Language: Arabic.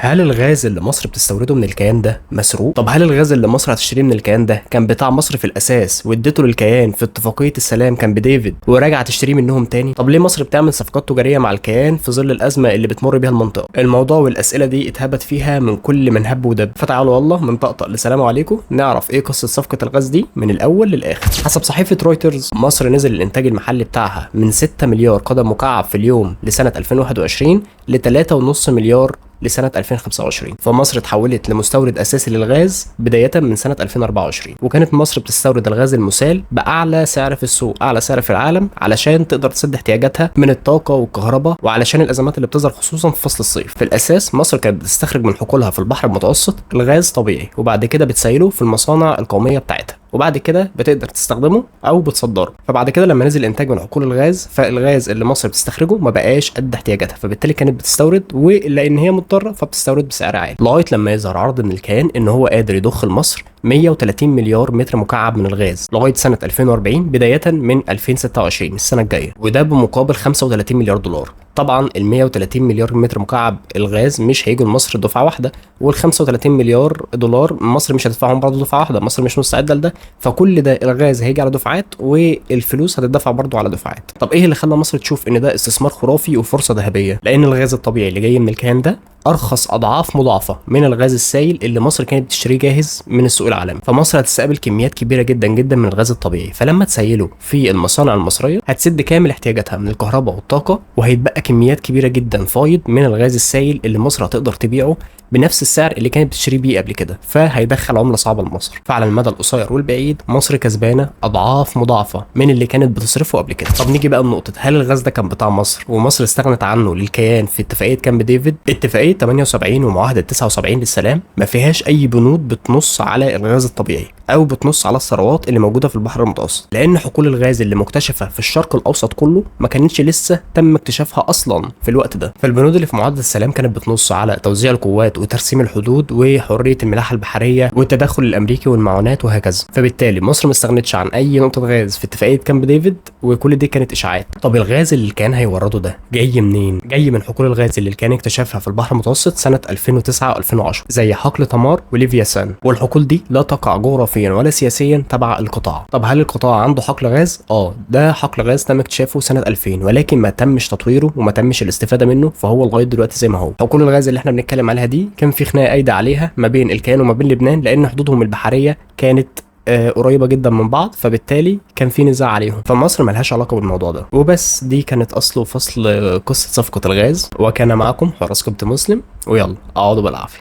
هل الغاز اللي مصر بتستورده من الكيان ده مسروق؟ طب هل الغاز اللي مصر هتشتريه من الكيان ده كان بتاع مصر في الاساس واديته للكيان في اتفاقيه السلام كان بديفيد ورجع تشتريه منهم تاني؟ طب ليه مصر بتعمل صفقات تجاريه مع الكيان في ظل الازمه اللي بتمر بيها المنطقه؟ الموضوع والاسئله دي اتهبت فيها من كل من هب ودب، فتعالوا والله من طقطق لسلام عليكم نعرف ايه قصه صفقه الغاز دي من الاول للاخر. حسب صحيفه رويترز مصر نزل الانتاج المحلي بتاعها من 6 مليار قدم مكعب في اليوم لسنه 2021 ل 3.5 مليار لسنة 2025. فمصر اتحولت لمستورد أساسي للغاز بداية من سنة 2024، وكانت مصر بتستورد الغاز المسال بأعلى سعر في السوق، أعلى سعر في العالم، علشان تقدر تسد احتياجاتها من الطاقة والكهرباء، وعلشان الأزمات اللي بتظهر خصوصا في فصل الصيف. في الأساس مصر كانت بتستخرج من حقولها في البحر المتوسط الغاز طبيعي، وبعد كده بتسيله في المصانع القومية بتاعتها، وبعد كده بتقدر تستخدمه او بتصدره. فبعد كده لما نزل الانتاج من حقول الغاز، فالغاز اللي مصر بتستخرجه ما بقاش قد احتياجاتها، فبالتالي كانت بتستورد، ولان هي مضطره فبتستورد بسعر عالي، لغايه لما يظهر عرض من الكيان ان هو قادر يضخ لمصر 130 مليار متر مكعب من الغاز لغايه سنه 2040 بدايه من 2026 السنه الجايه، وده بمقابل 35 مليار دولار. طبعا ال 130 مليار متر مكعب الغاز مش هيجوا لمصر دفعه واحده، وال 35 مليار دولار مصر مش هتدفعهم برضه دفعه واحده، مصر مش مستعده لده، فكل ده الغاز هيجي على دفعات والفلوس هتدفع برضه على دفعات. طب ايه اللي خلى مصر تشوف ان ده استثمار خرافي وفرصه ذهبيه؟ لان الغاز الطبيعي اللي جاي من الكيان ده ارخص اضعاف مضاعفه من الغاز السائل اللي مصر كانت بتشتريه جاهز من السوق العالمي، فمصر هتستقبل كميات كبيره جدا جدا من الغاز الطبيعي، فلما تسيله في المصانع المصريه هتسد كامل احتياجاتها من الكهرباء والطاقه، وهيتبقى كميات كبيره جدا فايض من الغاز السائل اللي مصر هتقدر تبيعه بنفس السعر اللي كانت بتشتري بيه قبل كده، فهيدخل عمله صعبه لمصر. فعلى المدى القصير والبعيد مصر كسبانه اضعاف مضاعفه من اللي كانت بتصرفه قبل كده. طب نيجي بقى لنقطه، هل الغاز ده كان بتاع مصر ومصر استغنت عنه للكيان في اتفاقيه كامب ديفيد؟ اتفاقيه 78 ومعاهده 79 للسلام ما فيهاش اي بنود بتنص على الغاز الطبيعي او بتنص على الثروات اللي موجوده في البحر المتوسط، لان حقول الغاز اللي مكتشفه في الشرق الاوسط كله ما كانتش لسه تم اكتشافها اصلا في الوقت ده. فالبنود اللي في معاهده السلام كانت بتنص على توزيع القوات وترسيم الحدود وحريه الملاحه البحريه والتدخل الامريكي والمعونات وهكذا. فبالتالي مصر ما استغنتش عن اي نقطه غاز في اتفاقيه كامب ديفيد، وكل دي كانت اشاعات. طب الغاز اللي كان هيورده ده جاي منين؟ جاي من حقول الغاز اللي كان اكتشفها في البحر المتوسط سنه 2009 و2010 زي حقل تمار وليفياسان، والحقول دي لا تقع جغرافيا ولا سياسيا تبع القطاع. طب هل القطاع عنده حقل غاز؟ ده حقل غاز تم اكتشافه سنه 2000، ولكن ما تمش تطويره وما تمش الاستفاده منه، فهو لغايه دلوقتي زي ما هو. حقول الغاز اللي احنا بنتكلم عليها دي كان في خناقه قايده عليها ما بين الكيان وما بين لبنان، لان حدودهم البحريه كانت قريبه جدا من بعض، فبالتالي كان في نزاع عليهم، فمصر ملهاش علاقه بالموضوع ده. وبس دي كانت اصل وفصل قصه صفقه الغاز، وكان معكم حراس كابتن مسلم، ويلا اقعدوا بالعافيه.